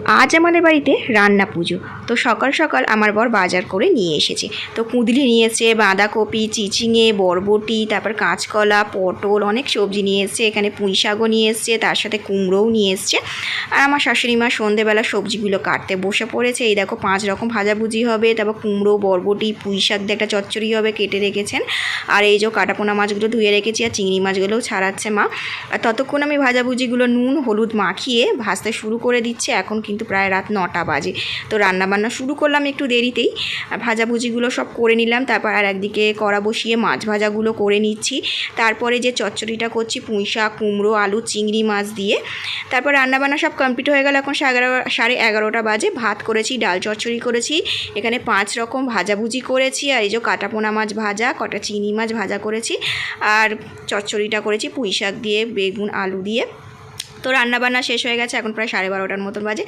আজ আমাদের বাড়িতে রান্না পুজো। তো সকাল সকাল আমার বর বাজার করে নিয়ে এসেছে। তো কুঁদলি নিয়ে এসছে, বাঁধাকপি, চিচিঙে, বরবটি, তারপর কাঁচকলা, পটল, অনেক সবজি নিয়ে এসছে। এখানে পুঁই শাকও নিয়ে এসছে, তার সাথে কুমড়োও নিয়ে এসছে। আর আমার শাশুড়ি মা সন্ধেবেলা সবজিগুলো কাটতে বসে পড়েছে। এই দেখো 5 রকম ভাজাভুজি হবে, তারপর কুমড়ো, বরবটি, পুঁই শাক দিয়ে একটা চচ্চড়ি হবে, কেটে রেখেছেন। আর এই যে কাটাপোনা মাছগুলো ধুয়ে রেখেছি, আর চিংড়ি মাছগুলোও ছাড়াচ্ছে মা। আর ততক্ষণ আমি ভাজাভুজিগুলো নুন হলুদ মাখিয়ে ভাজতে শুরু করে দিচ্ছি। এখন কিন্তু প্রায় রাত 9টা বাজে। তো রান্নাবান্না শুরু করলাম একটু দেরিতেই। ভাজাভুজিগুলো সব করে নিলাম, তারপর আর একদিকে কড়া বসিয়ে মাছ ভাজাগুলো করে নিচ্ছি। তারপরে যে চচ্চড়িটা করছি পুঁই শাক, কুমড়ো, আলু, চিংড়ি মাছ দিয়ে। তারপর রান্নাবান্না সব কমপ্লিট হয়ে গেল। এখন 11:30 বাজে। ভাত করেছি, ডাল চচ্চড়ি করেছি, এখানে 5 রকম ভাজাভুজি করেছি, আর এই যে কাটাপোনা মাছ ভাজা, কটা চিংড়ি মাছ ভাজা করেছি, আর চচ্চড়িটা করেছি পুঁই শাক দিয়ে, বেগুন আলু দিয়ে। তো রান্নাবান্না শেষ হয়ে গেছে, এখন প্রায় 12:30টার মতন বাজে।